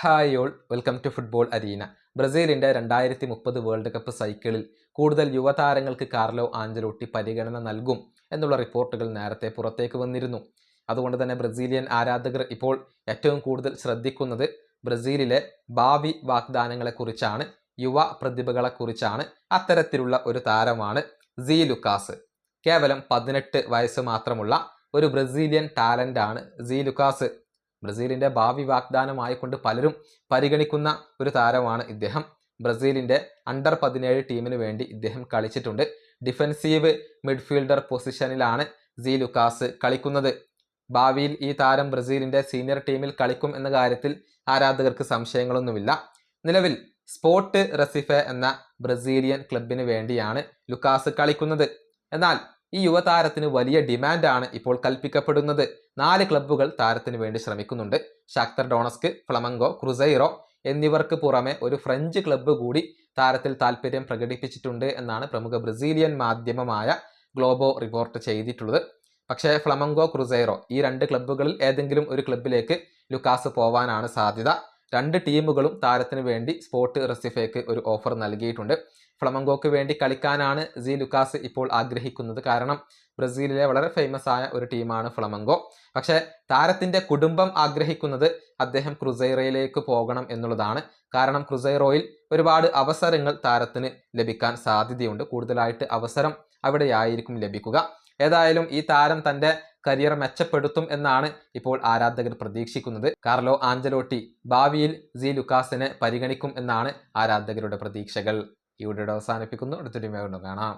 Hi all, welcome to football arena. ബ്രസീലിന്റെ 2030 world cup സൈക്കിളിൽ കൂടുതൽ യുവതാരങ്ങൾക്ക് കാർലോ ആഞ്ചലോട്ടി പരിഗണന നൽകും എന്നുള്ള റിപ്പോർട്ടുകൾ നേരത്തെ പുറത്തേക്ക് വന്നിരുന്നു. അതുകൊണ്ട് തന്നെ ബ്രസീലിയൻ ആരാധകർ ഇപ്പോൾ ഏറ്റവും കൂടുതൽ ശ്രദ്ധിക്കുന്നത് ബ്രസീലിലെ ഭാവി വാഗ്ദാനങ്ങളെക്കുറിച്ചാണ്, യുവ പ്രതിഭകളെക്കുറിച്ചാണ്. അത്തരത്തിലുള്ള ഒരു താരമാണ് സീ ലുക്കാസ്. കേവലം 18 വയസ്സ് മാത്രമുള്ള ഒരു ബ്രസീലിയൻ ടാലൻ്റാണ് സീ ലുക്കാസ്. ബ്രസീലിന്റെ ഭാവി വാഗ്ദാനമായിക്കൊണ്ട് പലരും പരിഗണിക്കുന്ന ഒരു താരമാണ് ഇദ്ദേഹം. ബ്രസീലിന്റെ അണ്ടർ 17 ടീമിന് വേണ്ടി ഇദ്ദേഹം കളിച്ചിട്ടുണ്ട്. ഡിഫൻസീവ് മിഡ്ഫീൽഡർ പൊസിഷനിലാണ് സീ ലുക്കാസ് കളിക്കുന്നത്. ഭാവിയിൽ ഈ താരം ബ്രസീലിന്റെ സീനിയർ ടീമിൽ കളിക്കും എന്ന കാര്യത്തിൽ ആരാധകർക്ക് സംശയങ്ങളൊന്നുമില്ല. നിലവിൽ സ്പോർട്ട് റെസിഫെ എന്ന ബ്രസീലിയൻ ക്ലബിന് വേണ്ടിയാണ് ലുക്കാസ് കളിക്കുന്നത്. എന്നാൽ ഈ യുവതാരത്തിന് വലിയ ഡിമാൻഡാണ് ഇപ്പോൾ കൽപ്പിക്കപ്പെടുന്നത്. 4 ക്ലബ്ബുകൾ താരത്തിന് വേണ്ടി ശ്രമിക്കുന്നുണ്ട്. ഷാക്തർ ഡോണസ്ക്, ഫ്ലമംഗോ, ക്രുസൈറോ എന്നിവർക്ക് പുറമെ ഒരു ഫ്രഞ്ച് ക്ലബ്ബ് കൂടി താരത്തിൽ താല്പര്യം പ്രകടിപ്പിച്ചിട്ടുണ്ട് എന്നാണ് പ്രമുഖ ബ്രസീലിയൻ മാധ്യമമായ ഗ്ലോബോ റിപ്പോർട്ട് ചെയ്തിട്ടുള്ളത്. പക്ഷേ ഫ്ലമംഗോ, ക്രുസൈറോ ഈ 2 ക്ലബ്ബുകളിൽ ഏതെങ്കിലും ഒരു ക്ലബ്ബിലേക്ക് ലുക്കാസ് പോവാനാണ് സാധ്യത. 2 ടീമുകളും താരത്തിന് വേണ്ടി സ്പോർട്ട് റെസിഫേക്ക് ഒരു ഓഫർ നൽകിയിട്ടുണ്ട്. ഫ്ലമംഗോക്ക് വേണ്ടി കളിക്കാനാണ് സീ ലുക്കാസ് ഇപ്പോൾ ആഗ്രഹിക്കുന്നത്. കാരണം ബ്രസീലിലെ വളരെ ഫേമസ് ആയ ഒരു ടീമാണ് ഫ്ലമംഗോ. പക്ഷേ താരത്തിന്റെ കുടുംബം ആഗ്രഹിക്കുന്നത് അദ്ദേഹം ക്രുസൈറോയിലേക്ക് പോകണം എന്നുള്ളതാണ്. കാരണം ക്രുസൈറോയിൽ ഒരുപാട് അവസരങ്ങൾ താരത്തിന് ലഭിക്കാൻ സാധ്യതയുണ്ട്. കൂടുതലായിട്ട് അവസരം അവിടെയായിരിക്കും ലഭിക്കുക. ഏതായാലും ഈ താരം തന്റെ കരിയർ മെച്ചപ്പെടുത്തും എന്നാണ് ഇപ്പോൾ ആരാധകർ പ്രതീക്ഷിക്കുന്നത്. കാർലോ ആഞ്ചലോട്ടി ഭാവിയിൽ സീ ലുക്കാസിനെ പരിഗണിക്കും എന്നാണ് ആരാധകരുടെ പ്രതീക്ഷകൾ. ഈ വീഡിയോ അവസാനിപ്പിക്കുന്നു. അടുത്തൊരു വീഡിയോ കാണാം.